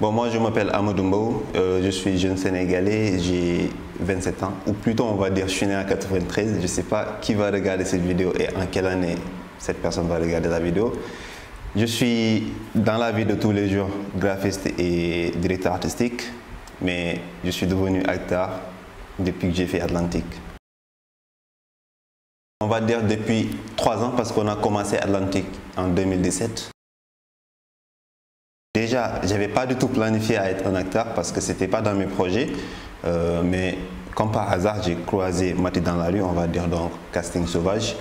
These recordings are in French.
Bon, moi je m'appelle Amadou Mbow, je suis jeune Sénégalais, j'ai 27 ans, ou plutôt on va dire je suis né en 93, je ne sais pas qui va regarder cette vidéo et en quelle année cette personne va regarder la vidéo. Je suis dans la vie de tous les jours graphiste et directeur artistique, mais je suis devenu acteur depuis que j'ai fait Atlantique. On va dire depuis 3 ans parce qu'on a commencé Atlantique en 2017. Déjà, je n'avais pas du tout planifié à être un acteur parce que ce n'était pas dans mes projets, mais comme par hasard, j'ai croisé Mati dans la rue, on va dire donc casting sauvage.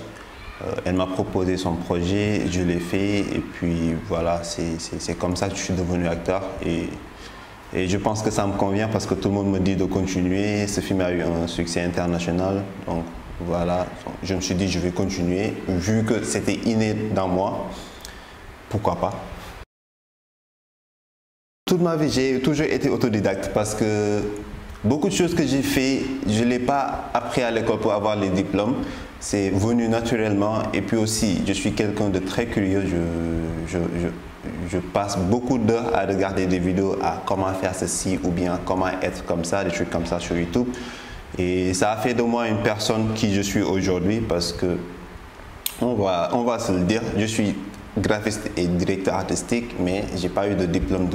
Elle m'a proposé son projet, je l'ai fait et puis voilà, c'est comme ça que je suis devenu acteur et je pense que ça me convient parce que tout le monde me dit de continuer. Ce film a eu un succès international, donc voilà, je me suis dit je vais continuer, vu que c'était inné dans moi, pourquoi pas. Toute ma vie, j'ai toujours été autodidacte parce que beaucoup de choses que j'ai fait, je ne l'ai pas appris à l'école pour avoir les diplômes. C'est venu naturellement et puis aussi, je suis quelqu'un de très curieux. Je passe beaucoup d'heures à regarder des vidéos à comment faire ceci ou bien comment être comme ça, des trucs comme ça sur YouTube. Et ça a fait de moi une personne qui je suis aujourd'hui parce que, on va se le dire, je suis graphiste et directeur artistique, mais j'ai pas eu de diplôme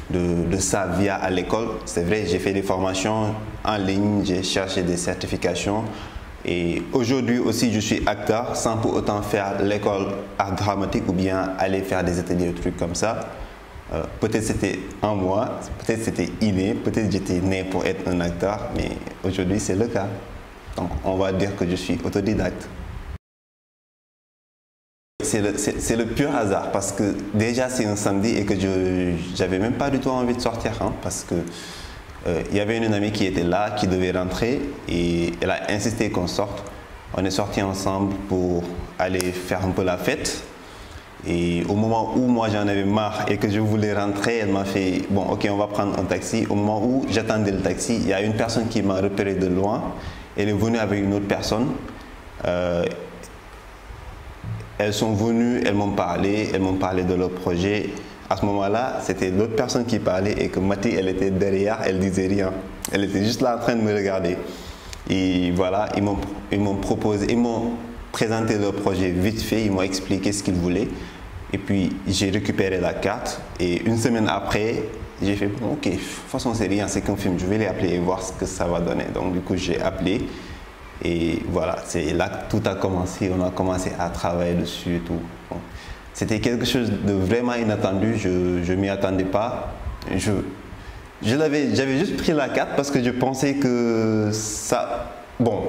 de ça via à l'école. C'est vrai, j'ai fait des formations en ligne, j'ai cherché des certifications et aujourd'hui aussi je suis acteur sans pour autant faire l'école art dramatique ou bien aller faire des ateliers, des trucs comme ça. Peut-être c'était en moi, peut-être c'était inné, peut-être j'étais né pour être un acteur, mais aujourd'hui c'est le cas. Donc on va dire que je suis autodidacte. C'est le pur hasard parce que déjà c'est un samedi et que j'avais même pas du tout envie de sortir parce que il y avait une amie qui était là, qui devait rentrer et elle a insisté qu'on sorte. On est sortis ensemble pour aller faire un peu la fête et au moment où moi j'en avais marre et que je voulais rentrer, elle m'a fait bon ok on va prendre un taxi. Au moment où j'attendais le taxi, il y a une personne qui m'a repéré de loin. Elle est venue avec une autre personne. Elles sont venues, elles m'ont parlé de leur projet. À ce moment-là, c'était l'autre personne qui parlait et que Mati, elle était derrière, elle disait rien. Elle était juste là en train de me regarder. Et voilà, ils m'ont présenté leur projet vite fait, ils m'ont expliqué ce qu'ils voulaient. Et puis, j'ai récupéré la carte et une semaine après, j'ai fait bon, ok, de toute façon, c'est rien, c'est qu'un film, je vais les appeler et voir ce que ça va donner. Donc, du coup, j'ai appelé. Et voilà, c'est là que tout a commencé, on a commencé à travailler dessus et tout. Bon. C'était quelque chose de vraiment inattendu, je ne m'y attendais pas. J'avais juste pris la carte parce que je pensais que ça... Bon,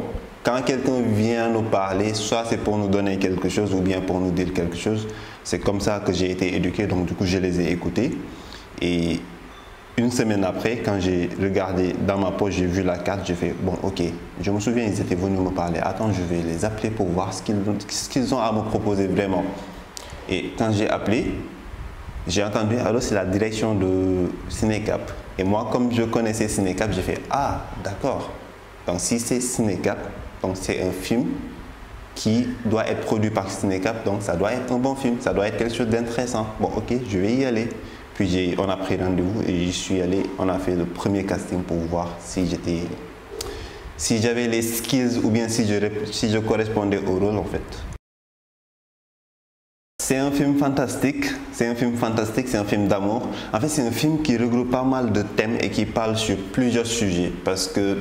quand quelqu'un vient nous parler, soit c'est pour nous donner quelque chose ou bien pour nous dire quelque chose. C'est comme ça que j'ai été éduqué, donc du coup je les ai écoutés. Et une semaine après, quand j'ai regardé dans ma poche, j'ai vu la carte, j'ai fait bon ok, je me souviens ils étaient venus me parler, attends je vais les appeler pour voir ce qu'ils ont à me proposer vraiment. Et quand j'ai appelé, j'ai entendu alors c'est la direction de Cinécap. Et moi comme je connaissais Cinécap, j'ai fait ah d'accord, donc si c'est Cinécap, donc c'est un film qui doit être produit par Cinécap, donc ça doit être un bon film, ça doit être quelque chose d'intéressant. Bon ok, je vais y aller. Puis on a pris rendez-vous et j'y suis allé, on a fait le premier casting pour voir si j'avais les skills ou bien si je correspondais au rôle en fait. C'est un film fantastique, c'est un film d'amour. En fait c'est un film qui regroupe pas mal de thèmes et qui parle sur plusieurs sujets parce que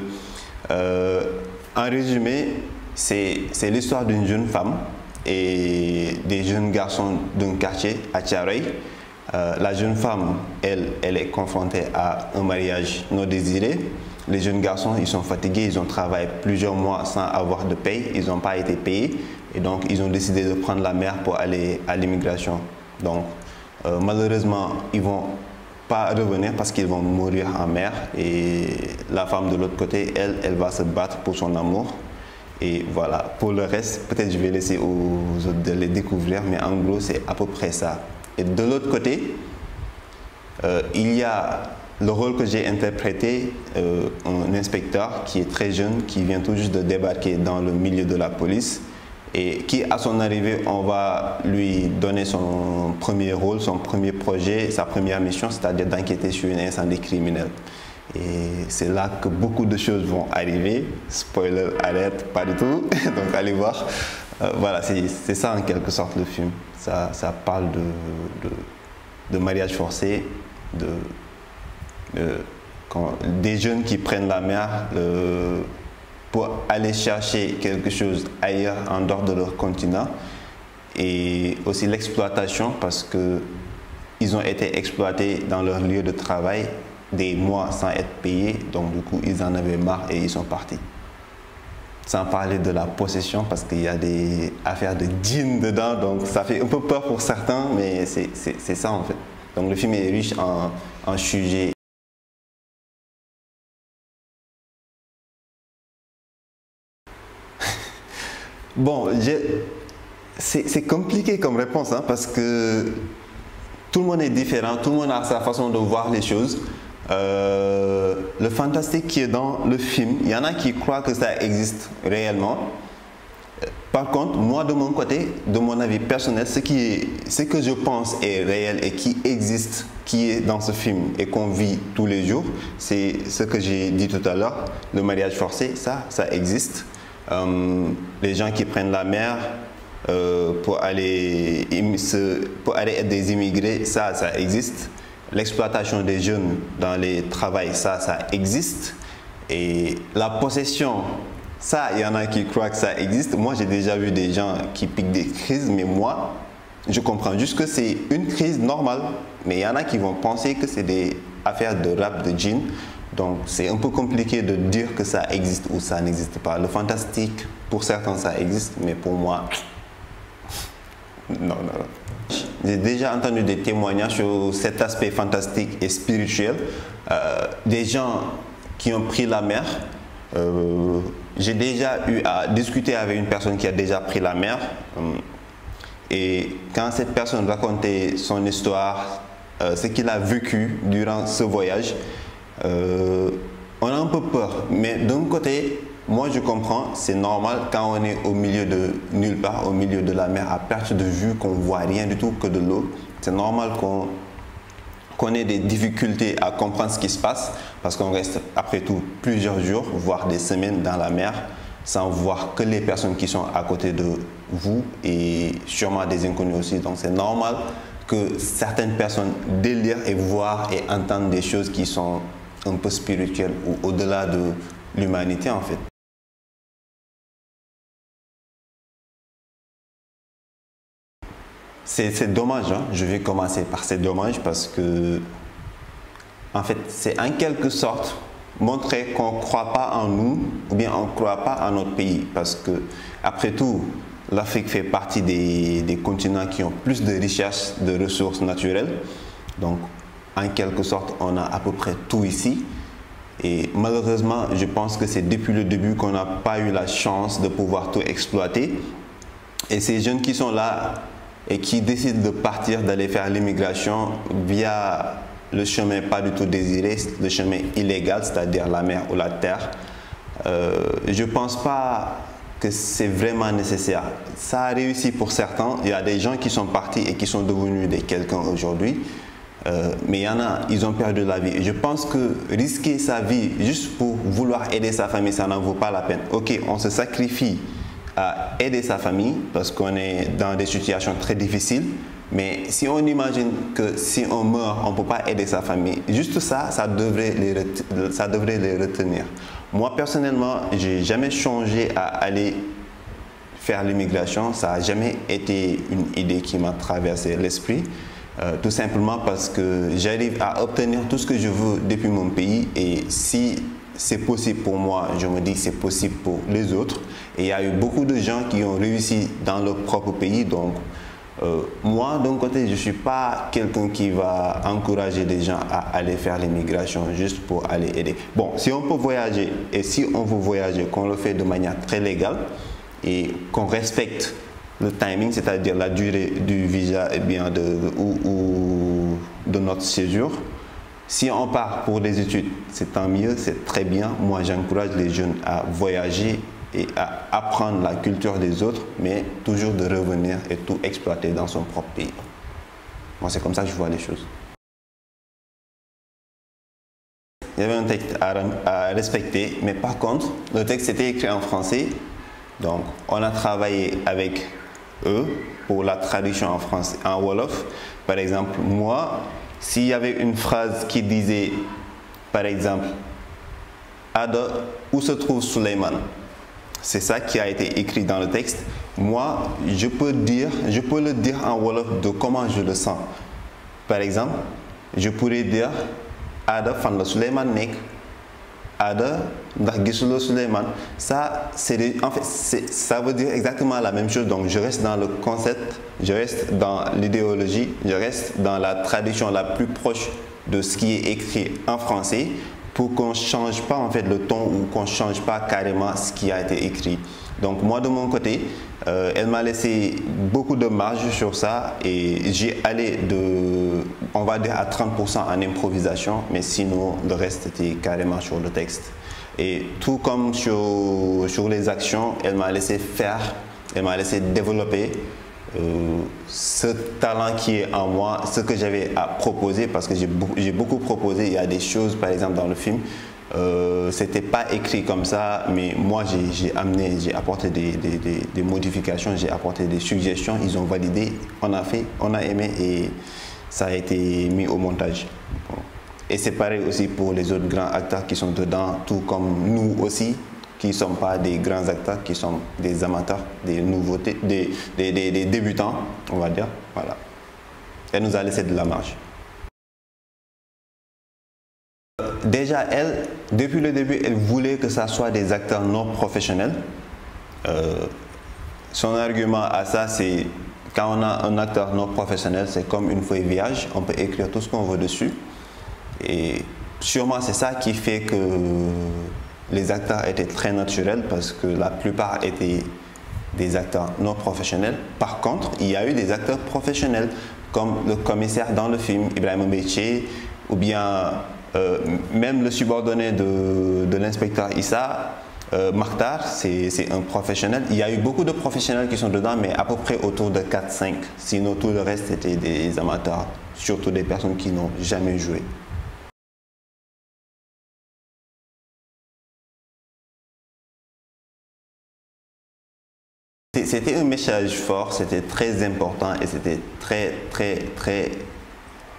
en résumé c'est l'histoire d'une jeune femme et des jeunes garçons d'un quartier à Thiaroye. La jeune femme, elle est confrontée à un mariage non désiré. Les jeunes garçons, ils sont fatigués, ils ont travaillé plusieurs mois sans avoir de paye, ils n'ont pas été payés et donc ils ont décidé de prendre la mer pour aller à l'immigration. Donc malheureusement, ils ne vont pas revenir parce qu'ils vont mourir en mer et la femme de l'autre côté, elle va se battre pour son amour. Et voilà, pour le reste, peut-être je vais laisser aux autres de les découvrir, mais en gros, c'est à peu près ça. Et de l'autre côté, Il y a le rôle que j'ai interprété, un inspecteur qui est très jeune, qui vient tout juste de débarquer dans le milieu de la police et qui, à son arrivée, on va lui donner son premier rôle, son premier projet, sa première mission, c'est-à-dire d'enquêter sur un incendie criminel. Et c'est là que beaucoup de choses vont arriver. Spoiler alert, pas du tout. Donc allez voir. Voilà, c'est ça en quelque sorte le film. Ça parle de mariage forcé, des jeunes qui prennent la mer pour aller chercher quelque chose ailleurs en dehors de leur continent, et aussi l'exploitation parce que ils ont été exploités dans leur lieu de travail des mois sans être payés, donc du coup ils en avaient marre et ils sont partis. Sans parler de la possession parce qu'il y a des affaires de djinn dedans, donc ça fait un peu peur pour certains, mais c'est ça en fait. Donc le film est riche en sujets. Bon, c'est compliqué comme réponse hein, parce que tout le monde est différent, tout le monde a sa façon de voir les choses. Le fantastique qui est dans le film, il y en a qui croient que ça existe réellement. Par contre, moi de mon côté, de mon avis personnel, ce que je pense est réel et qui existe, qui est dans ce film et qu'on vit tous les jours, c'est ce que j'ai dit tout à l'heure, le mariage forcé, ça existe. Les gens qui prennent la mer pour aller être des immigrés, ça existe. L'exploitation des jeunes dans les travails, ça existe. Et la possession, ça, il y en a qui croient que ça existe. Moi, j'ai déjà vu des gens qui piquent des crises, mais moi, je comprends juste que c'est une crise normale. Mais il y en a qui vont penser que c'est des affaires de rap, de djinn. Donc, c'est un peu compliqué de dire que ça existe ou ça n'existe pas. Le fantastique, pour certains, ça existe, mais pour moi, non. J'ai déjà entendu des témoignages sur cet aspect fantastique et spirituel. Des gens qui ont pris la mer. J'ai déjà eu à discuter avec une personne qui a déjà pris la mer. Et quand cette personne racontait son histoire, ce qu'il a vécu durant ce voyage, on a un peu peur. Mais d'un côté, moi je comprends, c'est normal quand on est au milieu de nulle part, au milieu de la mer, à perte de vue, qu'on ne voit rien du tout que de l'eau. C'est normal qu'on ait des difficultés à comprendre ce qui se passe parce qu'on reste après tout plusieurs jours, voire des semaines dans la mer sans voir que les personnes qui sont à côté de vous et sûrement des inconnus aussi. Donc c'est normal que certaines personnes délirent et voient et entendent des choses qui sont un peu spirituelles ou au-delà de l'humanité en fait. C'est dommage, hein? Je vais commencer par c'est dommage parce que en fait c'est en quelque sorte montrer qu'on ne croit pas en nous ou bien on ne croit pas en notre pays parce que après tout l'Afrique fait partie des continents qui ont plus de richesses de ressources naturelles, donc en quelque sorte on a à peu près tout ici et malheureusement je pense que c'est depuis le début qu'on n'a pas eu la chance de pouvoir tout exploiter et ces jeunes qui sont là et qui décident de partir, d'aller faire l'immigration via le chemin pas du tout désiré, le chemin illégal, c'est-à-dire la mer ou la terre, je ne pense pas que c'est vraiment nécessaire. Ça a réussi pour certains, il y a des gens qui sont partis et qui sont devenus des quelqu'un aujourd'hui, mais il y en a, ils ont perdu la vie. Je pense que risquer sa vie juste pour vouloir aider sa famille, ça n'en vaut pas la peine. Ok, on se sacrifie à aider sa famille parce qu'on est dans des situations très difficiles, mais si on imagine que si on meurt, on ne peut pas aider sa famille, juste ça, ça devrait les retenir. Moi personnellement, j'ai jamais changé à aller faire l'immigration, ça n'a jamais été une idée qui m'a traversé l'esprit, tout simplement parce que j'arrive à obtenir tout ce que je veux depuis mon pays et si c'est possible pour moi, je me dis que c'est possible pour les autres. Et il y a eu beaucoup de gens qui ont réussi dans leur propre pays. Donc, moi, d'un côté, je ne suis pas quelqu'un qui va encourager des gens à aller faire l'immigration juste pour aller aider. Bon, si on peut voyager et si on veut voyager, qu'on le fait de manière très légale et qu'on respecte le timing, c'est-à-dire la durée du visa et bien de de notre séjour. Si on part pour des études, c'est tant mieux, c'est très bien. Moi, j'encourage les jeunes à voyager et à apprendre la culture des autres, mais toujours de revenir et tout exploiter dans son propre pays. Moi, c'est comme ça que je vois les choses. Il y avait un texte à respecter, mais par contre, le texte était écrit en français. Donc, on a travaillé avec eux pour la traduction en français, en Wolof. Par exemple, moi, s'il y avait une phrase qui disait, par exemple, Ada, où se trouve Suleiman? C'est ça qui a été écrit dans le texte. Moi, je peux le dire en Wolof de comment je le sens. Par exemple, je pourrais dire Ada fan la Suleiman nek. Ada ndax gisulo Suleiman. Ça, en fait, ça veut dire exactement la même chose. Donc, je reste dans le concept, je reste dans l'idéologie, je reste dans la traduction la plus proche de ce qui est écrit en français pour qu'on ne change pas en fait le ton ou qu'on ne change pas carrément ce qui a été écrit. Donc moi de mon côté, elle m'a laissé beaucoup de marge sur ça et j'ai allé de, on va dire à 30% en improvisation, mais sinon le reste était carrément sur le texte. Et tout comme sur les actions, elle m'a laissé faire, elle m'a laissé développer ce talent qui est en moi, ce que j'avais à proposer, parce que j'ai beaucoup proposé. Il y a des choses, par exemple dans le film, c'était pas écrit comme ça, mais moi j'ai apporté des modifications, j'ai apporté des suggestions, ils ont validé, on a aimé et ça a été mis au montage. Et c'est pareil aussi pour les autres grands acteurs qui sont dedans, tout comme nous aussi, qui ne sont pas des grands acteurs, qui sont des amateurs, des nouveautés, des débutants, on va dire. Voilà. Elle nous a laissé de la marge. Déjà, elle, depuis le début, elle voulait que ça soit des acteurs non professionnels. Son argument à ça, c'est quand on a un acteur non professionnel, c'est comme une feuille vierge, on peut écrire tout ce qu'on veut dessus. Et sûrement, c'est ça qui fait que les acteurs étaient très naturels parce que la plupart étaient des acteurs non professionnels. Par contre, il y a eu des acteurs professionnels comme le commissaire dans le film, Ibrahim Béché, ou bien même le subordonné de l'inspecteur Issa, Makhtar, c'est un professionnel. Il y a eu beaucoup de professionnels qui sont dedans, mais à peu près autour de 4-5. Sinon, tout le reste était des amateurs, surtout des personnes qui n'ont jamais joué. C'était un message fort, c'était très important et c'était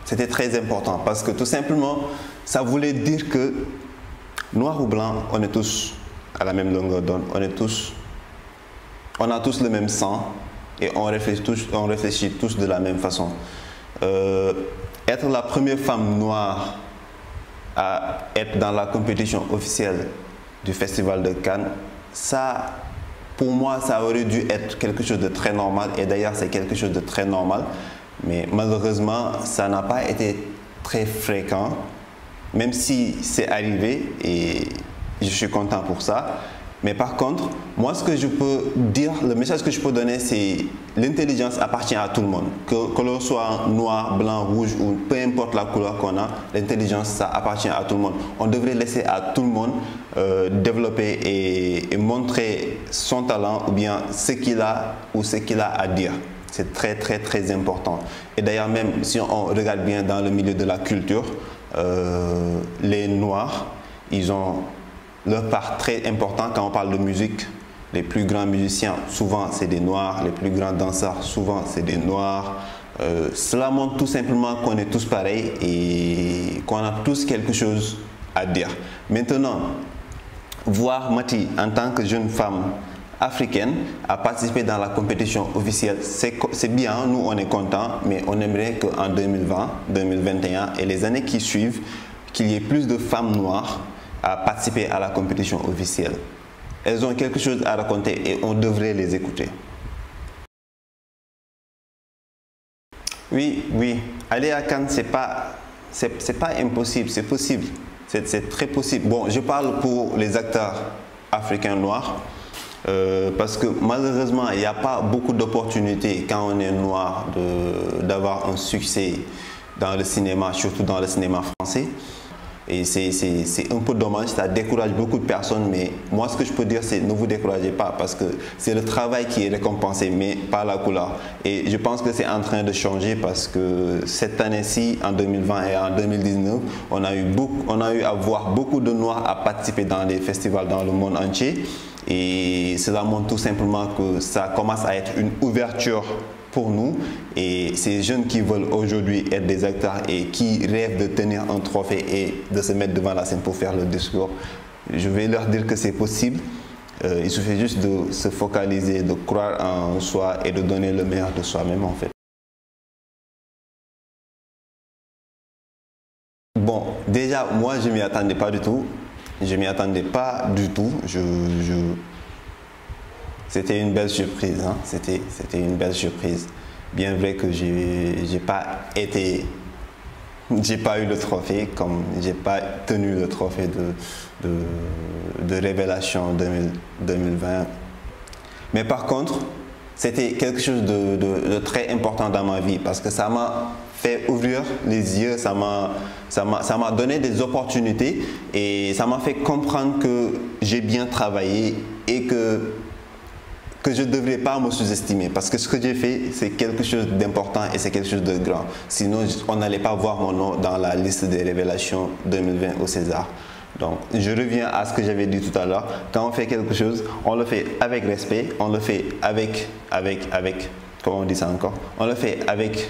c'était très important parce que tout simplement, ça voulait dire que noir ou blanc, on est tous à la même longueur d'onde, on a tous le même sang et on réfléchit tous de la même façon. Être la première femme noire à être dans la compétition officielle du Festival de Cannes, ça, pour moi, ça aurait dû être quelque chose de très normal et d'ailleurs c'est quelque chose de très normal, mais malheureusement ça n'a pas été très fréquent, même si c'est arrivé et je suis content pour ça. Mais par contre, moi ce que je peux dire, le message que je peux donner, c'est l'intelligence appartient à tout le monde. Que l'on soit noir, blanc, rouge ou peu importe la couleur qu'on a, l'intelligence ça appartient à tout le monde. On devrait laisser à tout le monde développer et montrer son talent ou bien ce qu'il a ou ce qu'il a à dire. C'est très important. Et d'ailleurs même si on regarde bien dans le milieu de la culture, les noirs, ils ont leur part très importante quand on parle de musique. Les plus grands musiciens, souvent c'est des noirs, les plus grands danseurs, souvent c'est des noirs. Cela montre tout simplement qu'on est tous pareils et qu'on a tous quelque chose à dire. Maintenant, voir Mati en tant que jeune femme africaine à participer dans la compétition officielle, c'est bien, nous on est contents, mais on aimerait qu'en 2020, 2021 et les années qui suivent, qu'il y ait plus de femmes noires à participer à la compétition officielle. Elles ont quelque chose à raconter et on devrait les écouter. Oui, aller à Cannes, c'est pas impossible, c'est possible. C'est très possible. Bon, je parle pour les acteurs africains noirs, parce que malheureusement, il n'y a pas beaucoup d'opportunités quand on est noir d'avoir un succès dans le cinéma, surtout dans le cinéma français. Et c'est un peu dommage, ça décourage beaucoup de personnes, mais moi ce que je peux dire c'est ne vous découragez pas parce que c'est le travail qui est récompensé, mais pas la couleur. Et je pense que c'est en train de changer parce que cette année-ci, en 2020 et en 2019, on a eu à voir beaucoup de Noirs à participer dans les festivals dans le monde entier. Et cela montre tout simplement que ça commence à être une ouverture pour nous, et ces jeunes qui veulent aujourd'hui être des acteurs et qui rêvent de tenir un trophée et de se mettre devant la scène pour faire le discours, je vais leur dire que c'est possible. Il suffit juste de se focaliser, de croire en soi et de donner le meilleur de soi-même en fait. Bon, déjà moi je m'y attendais pas du tout. Je m'y attendais pas du tout. C'était une belle surprise, hein? C'était une belle surprise. Bien vrai que j'ai pas eu le trophée, comme j'ai pas tenu le trophée de révélation 2020. Mais par contre, c'était quelque chose de très important dans ma vie parce que ça m'a fait ouvrir les yeux, ça m'a donné des opportunités et ça m'a fait comprendre que j'ai bien travaillé et que je ne devrais pas me sous-estimer parce que ce que j'ai fait, c'est quelque chose d'important et c'est quelque chose de grand. Sinon, on n'allait pas voir mon nom dans la liste des révélations 2020 au César. Donc, je reviens à ce que j'avais dit tout à l'heure. Quand on fait quelque chose, on le fait avec respect, on le fait avec comment on dit ça encore? On le fait avec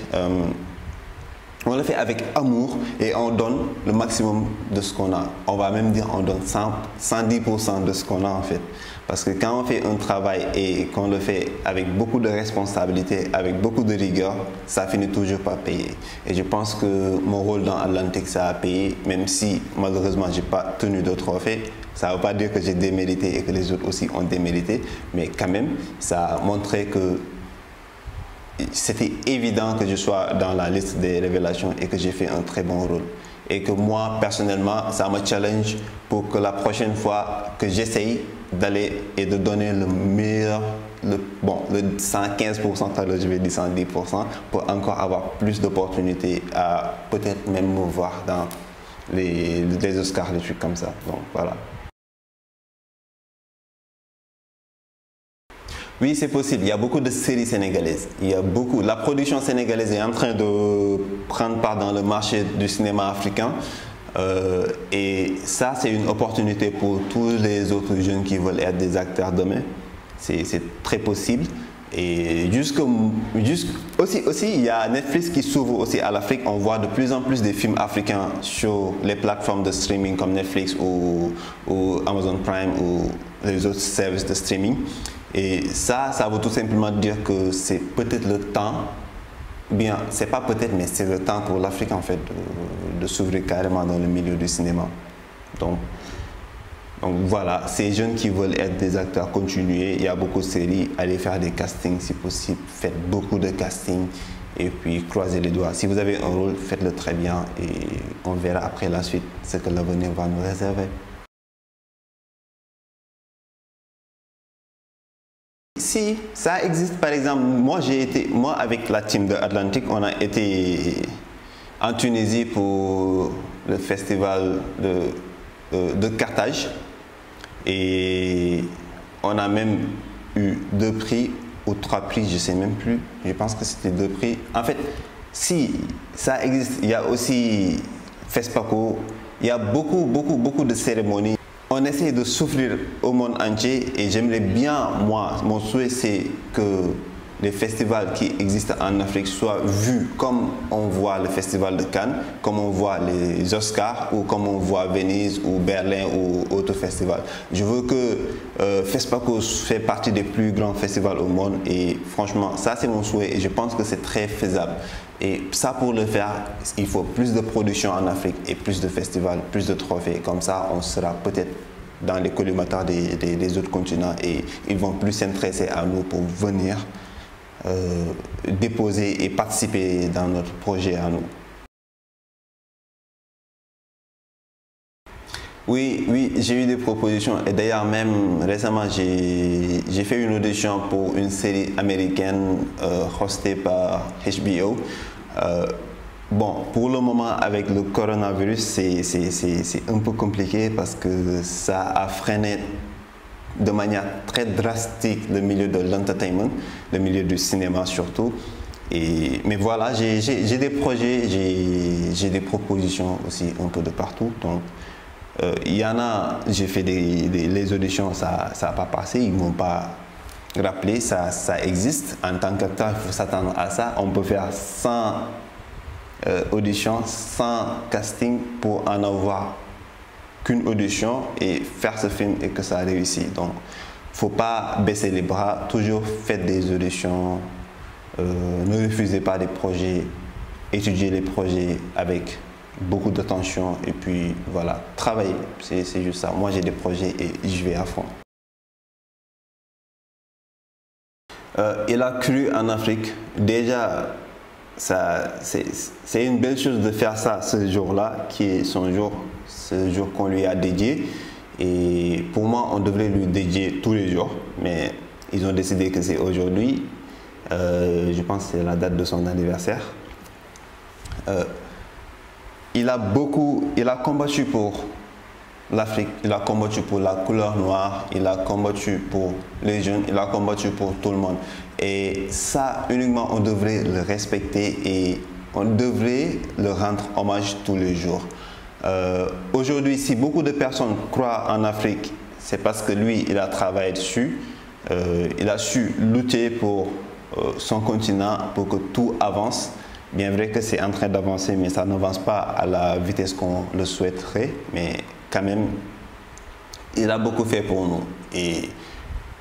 amour et on donne le maximum de ce qu'on a. On va même dire on donne 110% de ce qu'on a en fait. Parce que quand on fait un travail et qu'on le fait avec beaucoup de responsabilité, avec beaucoup de rigueur, ça finit toujours par payer. Et je pense que mon rôle dans Atlantic, ça a payé, même si malheureusement je n'ai pas tenu de trophée. Ça ne veut pas dire que j'ai démérité et que les autres aussi ont démérité, mais quand même, ça a montré que c'était évident que je sois dans la liste des révélations et que j'ai fait un très bon rôle. Et que moi, personnellement, ça me challenge pour que la prochaine fois que j'essaye d'aller et de donner le meilleur, le 115%, je vais dire 110%, pour encore avoir plus d'opportunités à peut-être même me voir dans les Oscars, des trucs comme ça. Donc voilà. Oui, c'est possible. Il y a beaucoup de séries sénégalaises. Il y a beaucoup. La production sénégalaise est en train de prendre part dans le marché du cinéma africain. Et ça, c'est une opportunité pour tous les autres jeunes qui veulent être des acteurs demain. C'est très possible. Et aussi, il y a Netflix qui s'ouvre aussi à l'Afrique. On voit de plus en plus des films africains sur les plateformes de streaming comme Netflix ou Amazon Prime ou les autres services de streaming. Et ça veut tout simplement dire que c'est peut-être le temps, bien, c'est pas peut-être, mais c'est le temps pour l'Afrique en fait de s'ouvrir carrément dans le milieu du cinéma. Donc voilà, ces jeunes qui veulent être des acteurs, continuez, il y a beaucoup de séries, allez faire des castings si possible, faites beaucoup de castings et puis croisez les doigts. Si vous avez un rôle, faites-le très bien et on verra après la suite ce que l'avenir va nous réserver. Si, ça existe par exemple, moi avec la team de Atlantic, on a été en Tunisie pour le festival de Carthage et on a même eu 2 prix ou 3 prix, je ne sais même plus, je pense que c'était 2 prix. En fait, si, ça existe, il y a aussi FESPACO, il y a beaucoup de cérémonies. On essaie de s'ouvrir au monde entier et j'aimerais bien, moi, mon souhait c'est que les festivals qui existent en Afrique soient vus comme on voit le festival de Cannes, comme on voit les Oscars ou comme on voit Venise ou Berlin ou autres festivals. Je veux que FESPACO fait partie des plus grands festivals au monde et franchement, ça c'est mon souhait et je pense que c'est très faisable. Et ça, pour le faire, il faut plus de production en Afrique et plus de festivals, plus de trophées. Comme ça, on sera peut-être dans les collimateurs des autres continents et ils vont plus s'intéresser à nous pour venir déposer et participer dans notre projet à nous. Oui, j'ai eu des propositions et d'ailleurs même récemment j'ai fait une audition pour une série américaine hostée par HBO. Bon, pour le moment, avec le coronavirus, c'est un peu compliqué parce que ça a freiné de manière très drastique le milieu de l'entertainment, le milieu du cinéma surtout. Mais voilà, j'ai des projets, j'ai des propositions aussi un peu de partout. Donc, il y en a, j'ai fait les auditions, ça n'a pas passé, ils ne m'ont pas rappelé, ça existe. En tant qu'acteur, il faut s'attendre à ça. On peut faire 100 auditions, 100 castings pour en avoir qu'une audition et faire ce film et que ça réussit. Donc, il ne faut pas baisser les bras, toujours faites des auditions, ne refusez pas des projets, étudiez les projets avec beaucoup d'attention et puis voilà, travaillez, c'est juste ça. Moi j'ai des projets et je vais à fond. Il a cru en Afrique. Déjà, c'est une belle chose de faire ça ce jour-là, qui est son jour, ce jour qu'on lui a dédié. Et pour moi, on devrait lui dédier tous les jours, mais ils ont décidé que c'est aujourd'hui. Je pense que c'est la date de son anniversaire. Il a combattu pour l'Afrique, il a combattu pour la couleur noire, il a combattu pour les jeunes, il a combattu pour tout le monde. Et ça, uniquement, on devrait le respecter et on devrait le rendre hommage tous les jours. Aujourd'hui, si beaucoup de personnes croient en Afrique, c'est parce que lui, il a travaillé dessus, il a su lutter pour son continent, pour que tout avance. Bien vrai que c'est en train d'avancer, mais ça n'avance pas à la vitesse qu'on le souhaiterait. Mais quand même, il a beaucoup fait pour nous. Et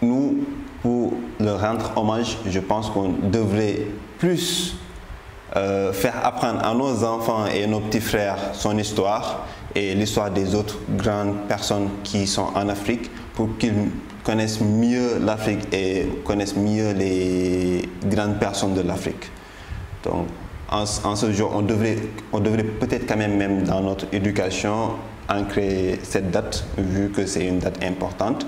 nous, pour le rendre hommage, je pense qu'on devrait plus faire apprendre à nos enfants et nos petits frères son histoire et l'histoire des autres grandes personnes qui sont en Afrique pour qu'ils connaissent mieux l'Afrique et connaissent mieux les grandes personnes de l'Afrique. Donc, en ce jour, on devrait peut-être quand même dans notre éducation ancrer cette date, vu que c'est une date importante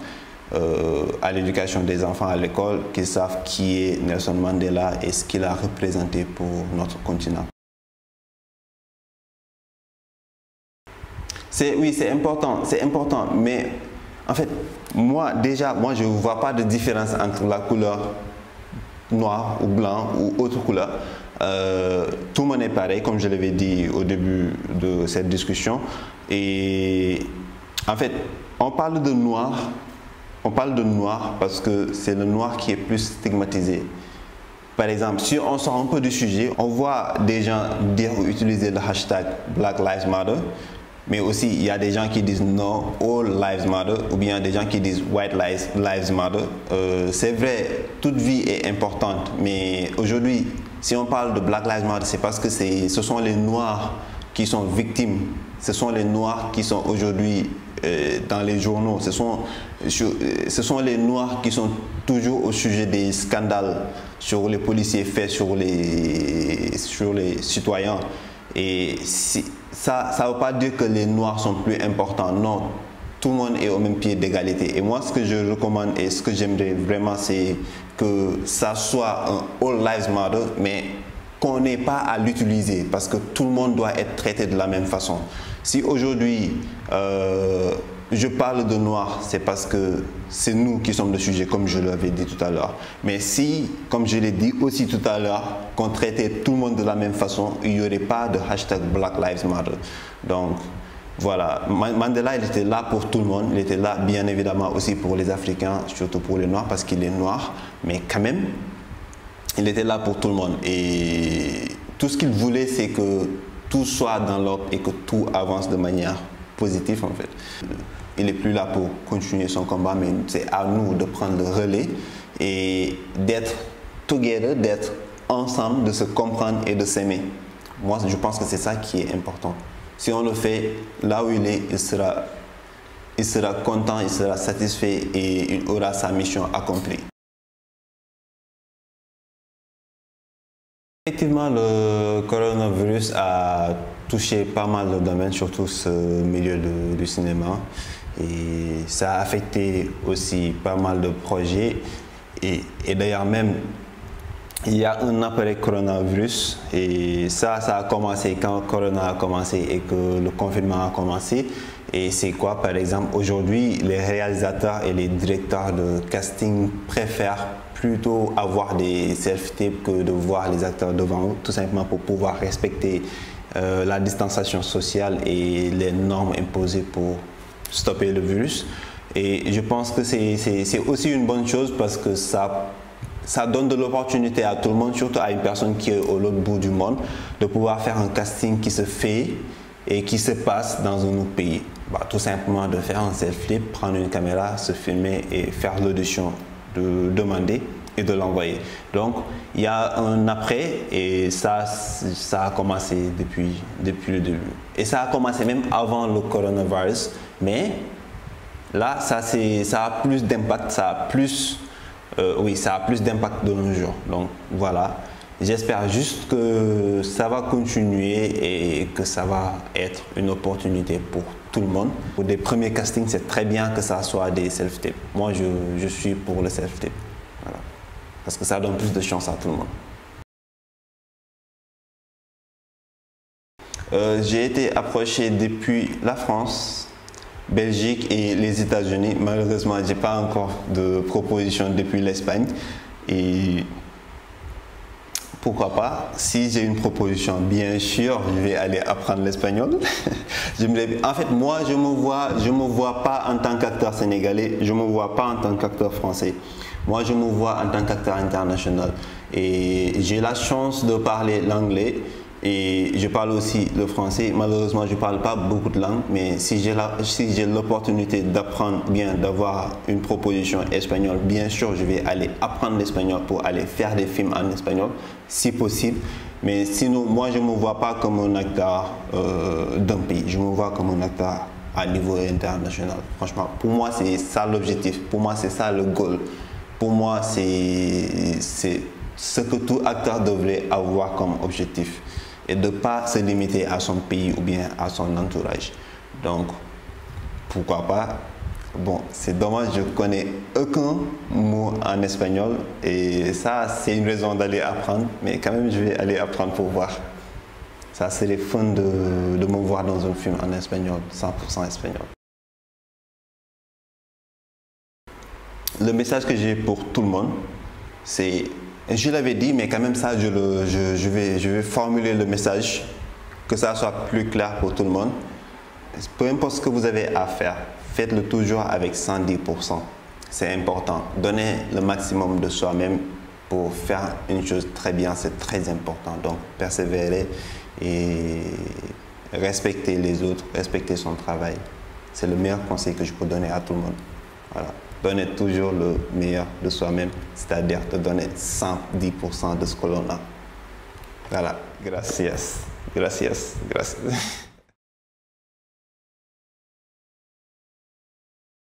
à l'éducation des enfants à l'école, qu'ils savent qui est Nelson Mandela et ce qu'il a représenté pour notre continent. Oui, c'est important, mais en fait, moi je ne vois pas de différence entre la couleur noire ou blanc ou autre couleur. Tout le monde est pareil, comme je l'avais dit au début de cette discussion. Et en fait, on parle de noir parce que c'est le noir qui est plus stigmatisé. Par exemple, si on sort un peu du sujet, on voit des gens dire ou utiliser le hashtag Black Lives Matter, mais aussi il y a des gens qui disent non, All Lives Matter, ou bien des gens qui disent White Lives Matter. C'est vrai, toute vie est importante, mais aujourd'hui, si on parle de Black Lives Matter, c'est parce que ce sont les Noirs qui sont victimes, ce sont les Noirs qui sont aujourd'hui dans les journaux, ce sont les Noirs qui sont toujours au sujet des scandales sur les policiers faits sur les citoyens. Et ça ne veut pas dire que les Noirs sont plus importants, non. Tout le monde est au même pied d'égalité. Et moi, ce que je recommande et ce que j'aimerais vraiment, c'est que ça soit un All Lives Matter, mais qu'on n'ait pas à l'utiliser parce que tout le monde doit être traité de la même façon. Si aujourd'hui, je parle de noir, c'est parce que c'est nous qui sommes le sujet, comme je l'avais dit tout à l'heure. Mais si, comme je l'ai dit aussi tout à l'heure, qu'on traitait tout le monde de la même façon, il n'y aurait pas de hashtag Black Lives Matter. Donc, voilà, Mandela, il était là pour tout le monde, il était là bien évidemment aussi pour les Africains, surtout pour les Noirs parce qu'il est noir, mais quand même, il était là pour tout le monde. Et tout ce qu'il voulait, c'est que tout soit dans l'ordre et que tout avance de manière positive en fait. Il n'est plus là pour continuer son combat, mais c'est à nous de prendre le relais et d'être together, d'être ensemble, de se comprendre et de s'aimer. Moi, je pense que c'est ça qui est important. Si on le fait là où il est, il sera content, il sera satisfait et il aura sa mission accomplie. Effectivement, le coronavirus a touché pas mal de domaines, surtout ce milieu du cinéma. Et ça a affecté aussi pas mal de projets. Et d'ailleurs même, il y a un après coronavirus et ça a commencé quand Corona a commencé et que le confinement a commencé. Et c'est quoi, par exemple, aujourd'hui, les réalisateurs et les directeurs de casting préfèrent plutôt avoir des self-tapes que de voir les acteurs devant eux, tout simplement pour pouvoir respecter la distanciation sociale et les normes imposées pour stopper le virus. Et je pense que c'est aussi une bonne chose parce que ça donne de l'opportunité à tout le monde, surtout à une personne qui est au l'autre bout du monde, de pouvoir faire un casting qui se fait et qui se passe dans un autre pays. Tout simplement de faire un self-tape, prendre une caméra, se filmer et faire l'audition, de demander et de l'envoyer. Donc il y a un après et ça a commencé depuis le début. Et ça a commencé même avant le coronavirus, mais là ça a plus d'impact, ça a plus d'impact de nos jours. Donc voilà, j'espère juste que ça va continuer et que ça va être une opportunité pour tout le monde. Pour des premiers castings, c'est très bien que ça soit des self-tapes. Moi, je suis pour le self-tape. Voilà. Parce que ça donne plus de chance à tout le monde. J'ai été approché depuis la France, Belgique et les États-Unis. Malheureusement, je n'ai pas encore de proposition depuis l'Espagne. Et pourquoi pas, si j'ai une proposition, bien sûr, je vais aller apprendre l'espagnol. En fait, moi, je me vois pas en tant qu'acteur sénégalais, je me vois pas en tant qu'acteur français. Moi, je me vois en tant qu'acteur international. Et j'ai la chance de parler l'anglais et je parle aussi le français. Malheureusement, je ne parle pas beaucoup de langues, mais si j'ai l'opportunité d'apprendre bien, d'avoir une proposition espagnole, bien sûr, je vais aller apprendre l'espagnol pour aller faire des films en espagnol, si possible. Mais sinon, moi, je ne me vois pas comme un acteur d'un pays. Je me vois comme un acteur à niveau international. Franchement, pour moi, c'est ça l'objectif. Pour moi, c'est ça le goal. Pour moi, c'est ce que tout acteur devrait avoir comme objectif. Et de ne pas se limiter à son pays ou bien à son entourage. Donc, pourquoi pas? Bon, c'est dommage, je ne connais aucun mot en espagnol et ça, c'est une raison d'aller apprendre, mais quand même, je vais aller apprendre pour voir. Ça serait fun de me voir dans un film en espagnol, 100% espagnol. Le message que j'ai pour tout le monde, c'est, je l'avais dit, mais quand même ça, je vais formuler le message, que ça soit plus clair pour tout le monde. Peu importe ce que vous avez à faire, faites-le toujours avec 110%. C'est important. Donnez le maximum de soi-même pour faire une chose très bien, c'est très important. Donc, persévérez et respectez les autres, respectez son travail. C'est le meilleur conseil que je peux donner à tout le monde. Voilà. Donnez toujours le meilleur de soi-même, c'est-à-dire de donner 110% de ce que l'on a. Voilà. Gracias. Gracias. Gracias.